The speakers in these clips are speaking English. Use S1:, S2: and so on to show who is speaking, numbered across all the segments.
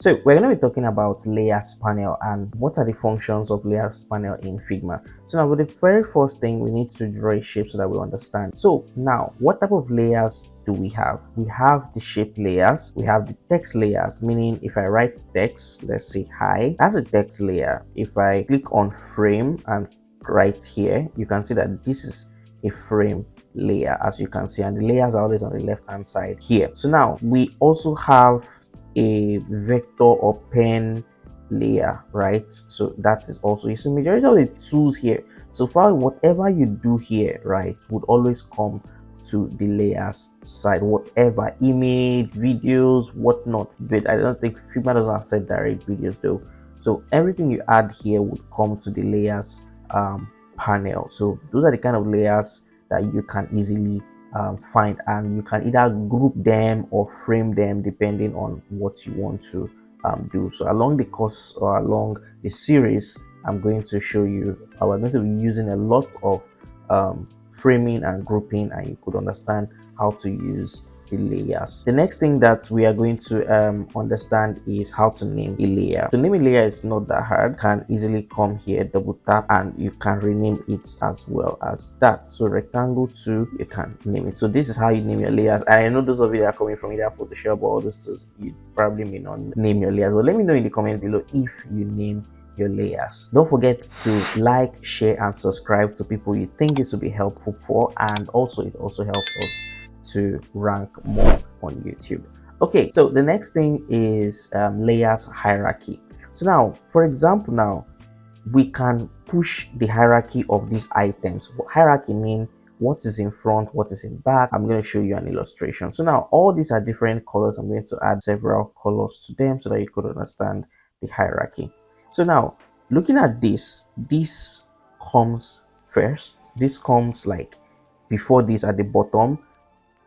S1: So we're going to be talking about layers panel and what are the functions of layers panel in Figma. So now, with the very first thing, we need to draw a shape so that we understand. So now, what type of layers do we have? We have the shape layers, we have the text layers, meaning if I write text, let's say hi, that's a text layer. If I click on frame and right here, you can see that this is a frame layer, as you can see, and the layers are always on the left hand side here. So now we also have a vector or pen layer, right? So that is also, you see, majority of the tools here so far, whatever you do here, right, would always come to the layers side, whatever image, videos, whatnot. But I don't think Figma doesn't accept direct videos though, so everything you add here would come to the layers panel. So those are the kind of layers that you can easily find, and you can either group them or frame them depending on what you want to do. So along the course or along the series, I'm going to show you how we're going to be using a lot of framing and grouping, and you could understand how to use the layers. The next thing that we are going to understand is how to name a layer. To name a layer is not that hard. You can easily come here, double tap, and you can rename it as well as that. So rectangle 2, you can name it. So this is how you name your layers. And I know those of you that are coming from either Photoshop or other tools, you probably may not name your layers, but let me know in the comment below if you name your layers. Don't forget to like, share, and subscribe to people you think this will be helpful for, and also it also helps us to rank more on YouTube. Okay, so the next thing is layers hierarchy. So now, for example, now we can push the hierarchy of these items. What hierarchy mean? What is in front, what is in back. I'm going to show you an illustration. So now all these are different colors. I'm going to add several colors to them so that you could understand the hierarchy. So now, looking at this comes first. This comes like before this at the bottom,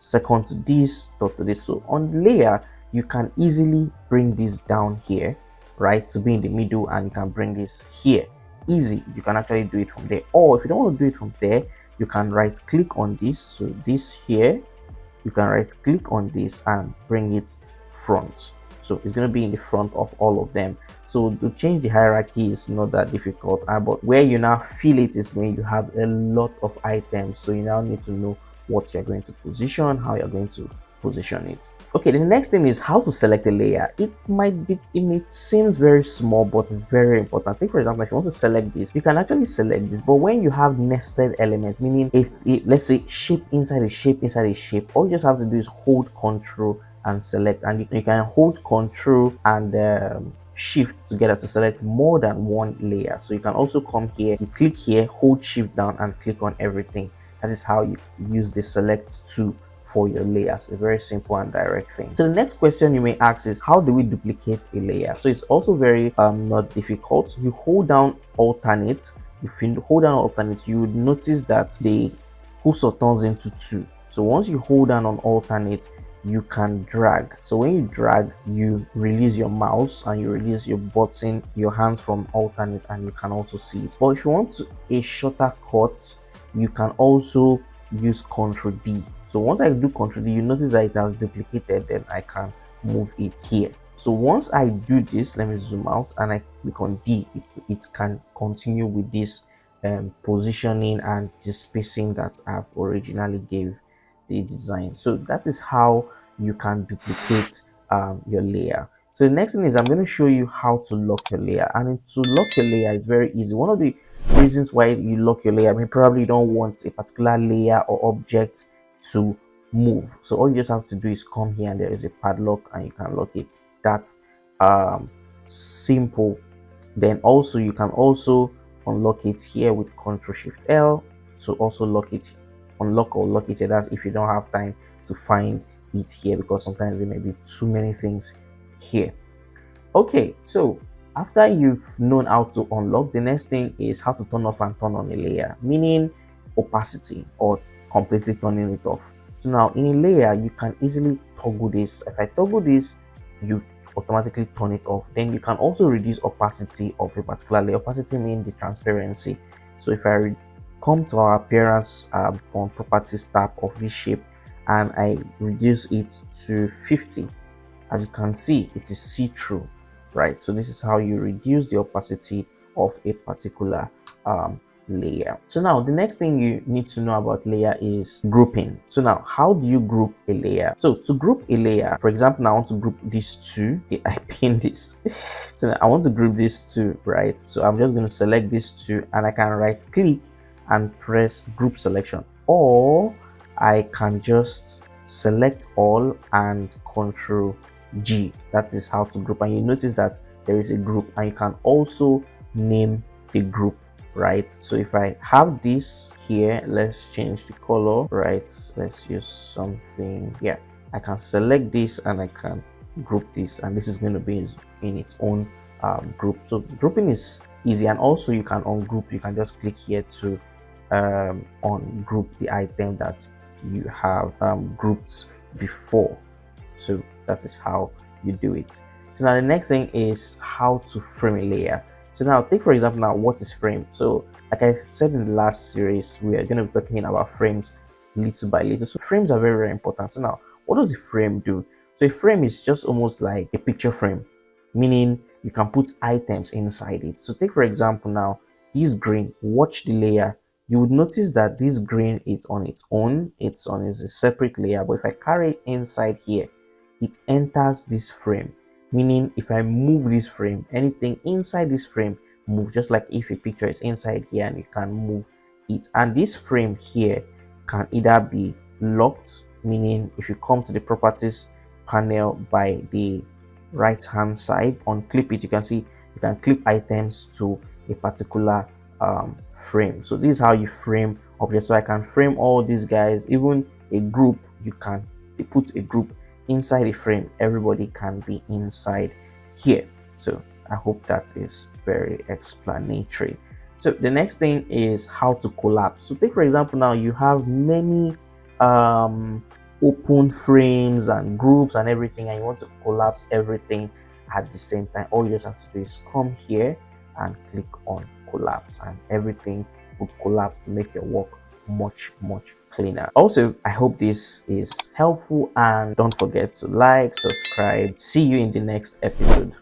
S1: second to this, third to this. So on the layer, you can easily bring this down here, right, to be in the middle, and you can bring this here. Easy, you can actually do it from there. Or if you don't want to do it from there, you can right click on this. So this here, you can right click on this and bring it front. So it's going to be in the front of all of them. So to change the hierarchy is not that difficult, but where you now feel it is when you have a lot of items. So you now need to know what you're going to position, how you're going to position it. Okay, the next thing is how to select a layer. It seems very small, but it's very important. Take for example, if you want to select this, you can actually select this, but when you have nested elements, meaning if let's say shape inside a shape inside a shape, all you just have to do is hold Control and select, and you can hold Control and shift together to select more than one layer. So you can also come here, you click here, hold shift down, and click on everything. That is how you use the select tool for your layers. A very simple and direct thing. So the next question you may ask is, how do we duplicate a layer? So it's also very not difficult. You hold down alternate. If you hold down alternate, you would notice that the cursor turns into 2. So once you hold down on alternate, you can drag. So when you drag, you release your mouse and you release your button, your hands from alternate, and you can also see it. But if you want a shorter cut, you can also use Ctrl D. So once I do Ctrl D, you notice that it has duplicated, then I can move it here. So once I do this, let me zoom out and I click on D, it can continue with this positioning and the spacing that I've originally gave the design. So that is how you can duplicate your layer. So the next thing is I'm going to show you how to lock your layer, and to lock your layer is very easy. One of the reasons why you lock your layer, I mean, probably you don't want a particular layer or object to move, so all you just have to do is come here and there is a padlock and you can lock it. That's simple. Then also you can also unlock it here with Ctrl Shift L to also lock it, unlock or lock it here. That's if you don't have time to find it here, because sometimes there may be too many things here. Okay, so after you've known how to unlock, the next thing is how to turn off and turn on a layer, meaning opacity, or completely turning it off. So now in a layer, you can easily toggle this. If I toggle this, you automatically turn it off. Then you can also reduce opacity of a particular layer. Opacity means the transparency. So if I come to our appearance on properties tab of this shape and I reduce it to 50, as you can see, it is see-through. right? So this is how you reduce the opacity of a particular layer. So now the next thing you need to know about layer is grouping. So now, how do you group a layer? So to group a layer, for example, now I want to group these two. I pinned this. So now I want to group these two, right? So I'm just going to select these two, and I can right click and press group selection, or I can just select all and Control G. That is how to group, and you notice that there is a group, and you can also name the group, right? So if I have this here, let's change the color, right? Let's use something. Yeah, I can select this and I can group this, and this is going to be in its own group. So grouping is easy, and also you can ungroup. You can just click here to ungroup the item that you have grouped before. So that is how you do it. So now the next thing is how to frame a layer. So now take for example, now what is frame? So like I said in the last series, we are going to be talking about frames little by little. So frames are very, very important. So now what does a frame do? So a frame is just almost like a picture frame, meaning you can put items inside it. So take for example now this green, watch the layer. You would notice that this green is on its own, it's on a separate layer, but if I carry it inside here, it enters this frame, meaning if I move this frame, anything inside this frame move, just like if a picture is inside here and you can move it. And this frame here can either be locked, meaning if you come to the properties panel by the right hand side, on clip it, you can see you can clip items to a particular frame. So this is how you frame objects. So I can frame all these guys, even a group, you can put a group inside a frame. Everybody can be inside here. So I hope that is very explanatory. So the next thing is how to collapse. So take for example, now you have many open frames and groups and everything, and you want to collapse everything at the same time. All you just have to do is come here and click on collapse, and everything would collapse to make your work much cleaner. Also, I hope this is helpful, and don't forget to like, subscribe. See you in the next episode.